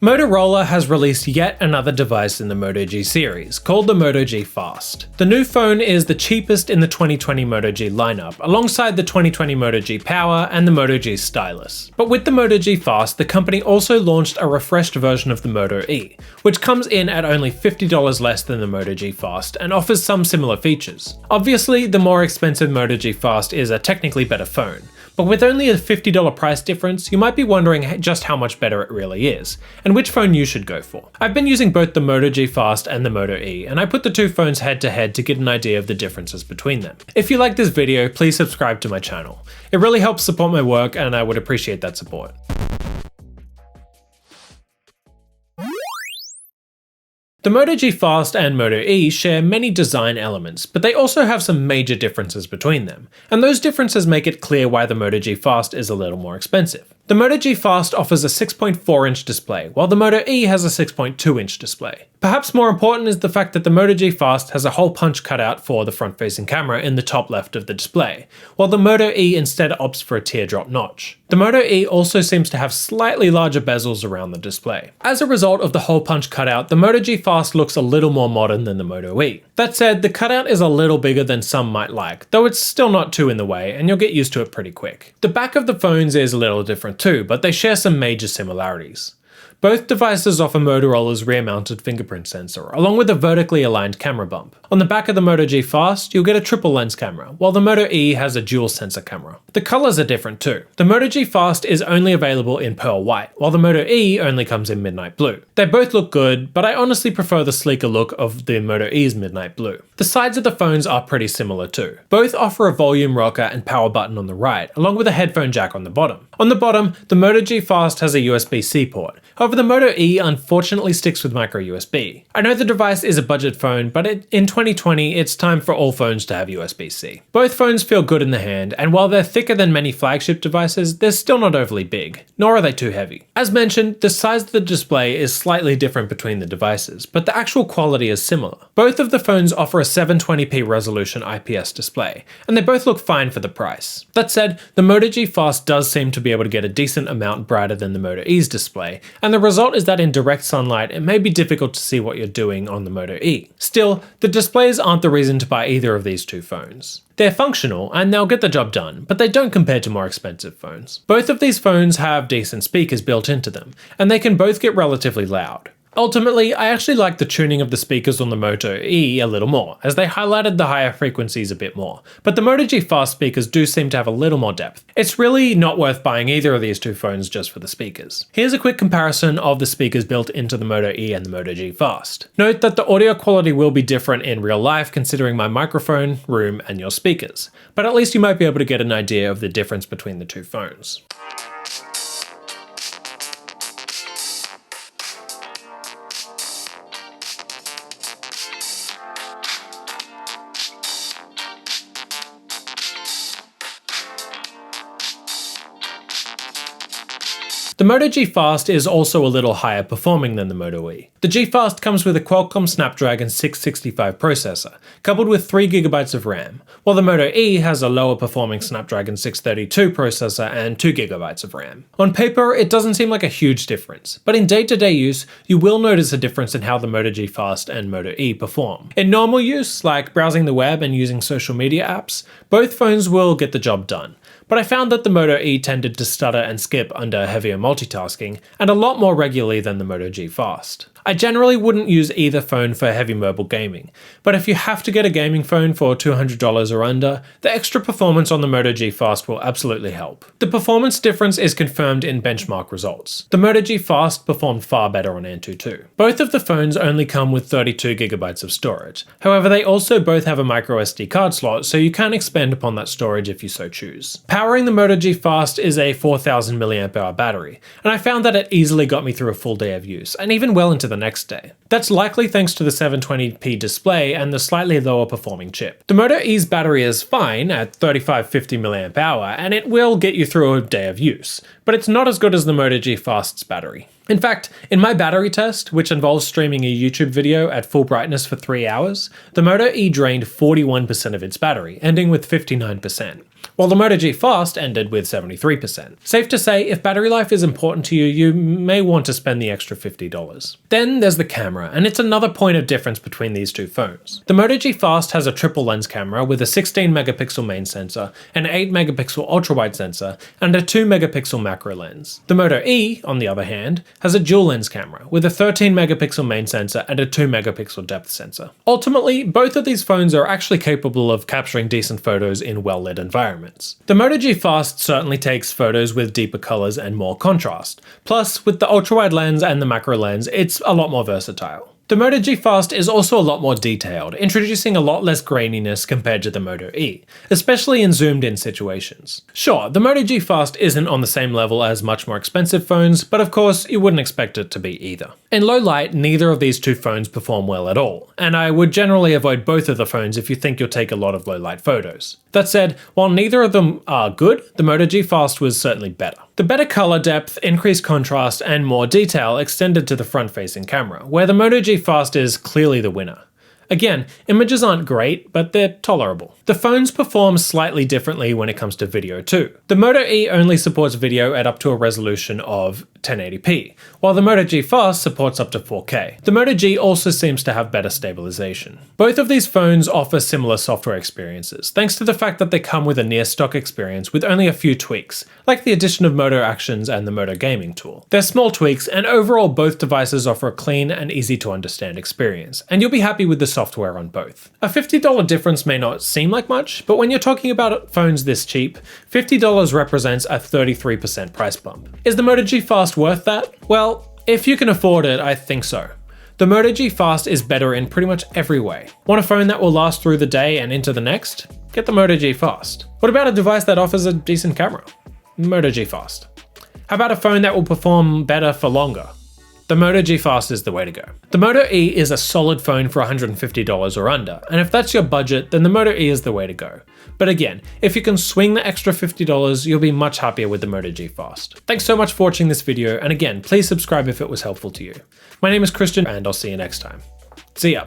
Motorola has released yet another device in the Moto G series, called the Moto G Fast. The new phone is the cheapest in the 2020 Moto G lineup, alongside the 2020 Moto G Power and the Moto G Stylus. But with the Moto G Fast, the company also launched a refreshed version of the Moto E, which comes in at only $50 less than the Moto G Fast and offers some similar features. Obviously, the more expensive Moto G Fast is a technically better phone, but with only a $50 price difference, you might be wondering just how much better it really is, and which phone you should go for. I've been using both the Moto G Fast and the Moto E, and I put the two phones head to head to get an idea of the differences between them. If you like this video, please subscribe to my channel. It really helps support my work, and I would appreciate that support. The Moto G Fast and Moto E share many design elements, but they also have some major differences between them, and those differences make it clear why the Moto G Fast is a little more expensive. The Moto G Fast offers a 6.4-inch display, while the Moto E has a 6.2-inch display. Perhaps more important is the fact that the Moto G Fast has a hole punch cutout for the front-facing camera in the top left of the display, while the Moto E instead opts for a teardrop notch. The Moto E also seems to have slightly larger bezels around the display. As a result of the hole punch cutout, the Moto G Fast looks a little more modern than the Moto E. That said, the cutout is a little bigger than some might like, though it's still not too in the way, and you'll get used to it pretty quick. The back of the phones is a little different too, but they share some major similarities. Both devices offer Motorola's rear-mounted fingerprint sensor, along with a vertically aligned camera bump. On the back of the Moto G Fast, you'll get a triple lens camera, while the Moto E has a dual sensor camera. The colours are different too. The Moto G Fast is only available in pearl white, while the Moto E only comes in midnight blue. They both look good, but I honestly prefer the sleeker look of the Moto E's midnight blue. The sides of the phones are pretty similar too. Both offer a volume rocker and power button on the right, along with a headphone jack on the bottom. On the bottom, the Moto G Fast has a USB-C port. However, the Moto E unfortunately sticks with micro USB. I know the device is a budget phone, but in 2020, it's time for all phones to have USB-C. Both phones feel good in the hand, and while they're thicker than many flagship devices, they're still not overly big, nor are they too heavy. As mentioned, the size of the display is slightly different between the devices, but the actual quality is similar. Both of the phones offer a 720p resolution IPS display, and they both look fine for the price. That said, the Moto G Fast does seem to be able to get a decent amount brighter than the Moto E's display, and the result is that in direct sunlight, it may be difficult to see what you're doing on the Moto E. Still, the displays aren't the reason to buy either of these two phones. They're functional, and they'll get the job done, but they don't compare to more expensive phones. Both of these phones have decent speakers built into them, and they can both get relatively loud. Ultimately, I actually like the tuning of the speakers on the Moto E a little more, as they highlighted the higher frequencies a bit more, but the Moto G Fast speakers do seem to have a little more depth. It's really not worth buying either of these two phones just for the speakers. Here's a quick comparison of the speakers built into the Moto E and the Moto G Fast. Note that the audio quality will be different in real life considering my microphone, room, and your speakers, but at least you might be able to get an idea of the difference between the two phones. The Moto G Fast is also a little higher performing than the Moto E. The G Fast comes with a Qualcomm Snapdragon 665 processor, coupled with 3GB of RAM, while the Moto E has a lower performing Snapdragon 632 processor and 2GB of RAM. On paper, it doesn't seem like a huge difference, but in day-to-day use, you will notice a difference in how the Moto G Fast and Moto E perform. In normal use, like browsing the web and using social media apps, both phones will get the job done, but I found that the Moto E tended to stutter and skip under heavier multitasking, and a lot more regularly than the Moto G Fast. I generally wouldn't use either phone for heavy mobile gaming, but if you have to get a gaming phone for $200 or under, the extra performance on the Moto G Fast will absolutely help. The performance difference is confirmed in benchmark results. The Moto G Fast performed far better on Antutu. Both of the phones only come with 32GB of storage, however they also both have a microSD card slot, so you can expand upon that storage if you so choose. Powering the Moto G Fast is a 4000 mAh battery, and I found that it easily got me through a full day of use, and even well into the next day. That's likely thanks to the 720p display and the slightly lower performing chip. The Moto E's battery is fine at 3550 mAh, and it will get you through a day of use, but it's not as good as the Moto G Fast's battery. In fact, in my battery test, which involves streaming a YouTube video at full brightness for 3 hours, the Moto E drained 41% of its battery, ending with 59%. while the Moto G Fast ended with 73%. Safe to say, if battery life is important to you, you may want to spend the extra $50. Then there's the camera, and it's another point of difference between these two phones. The Moto G Fast has a triple lens camera with a 16 megapixel main sensor, an 8 megapixel ultra-wide sensor, and a 2 megapixel macro lens. The Moto E, on the other hand, has a dual lens camera with a 13 megapixel main sensor and a 2 megapixel depth sensor. Ultimately, both of these phones are actually capable of capturing decent photos in well-lit environments. The Moto G Fast certainly takes photos with deeper colors and more contrast. Plus, with the ultra-wide lens and the macro lens, it's a lot more versatile. The Moto G Fast is also a lot more detailed, introducing a lot less graininess compared to the Moto E, especially in zoomed-in situations. Sure, the Moto G Fast isn't on the same level as much more expensive phones, but of course, you wouldn't expect it to be either. In low light, neither of these two phones perform well at all, and I would generally avoid both of the phones if you think you'll take a lot of low light photos. That said, while neither of them are good, the Moto G Fast was certainly better. The better color depth, increased contrast, and more detail extended to the front-facing camera, where the Moto G Fast is clearly the winner. Again, images aren't great, but they're tolerable. The phones perform slightly differently when it comes to video too. The Moto E only supports video at up to a resolution of 1080p, while the Moto G Fast supports up to 4K. The Moto G also seems to have better stabilization. Both of these phones offer similar software experiences, thanks to the fact that they come with a near-stock experience with only a few tweaks, like the addition of Moto Actions and the Moto Gaming tool. They're small tweaks, and overall both devices offer a clean and easy-to-understand experience, and you'll be happy with the software on both. A $50 difference may not seem like much, but when you're talking about phones this cheap, $50 represents a 33% price bump. Is the Moto G Fast worth that? Well, if you can afford it, I think so. The Moto G Fast is better in pretty much every way. Want a phone that will last through the day and into the next? Get the Moto G Fast. What about a device that offers a decent camera? Moto G Fast. How about a phone that will perform better for longer? The Moto G Fast is the way to go. The Moto E is a solid phone for $150 or under, and if that's your budget, then the Moto E is the way to go. But again, if you can swing the extra $50, you'll be much happier with the Moto G Fast. Thanks so much for watching this video, and again, please subscribe if it was helpful to you. My name is Christian, and I'll see you next time. See ya.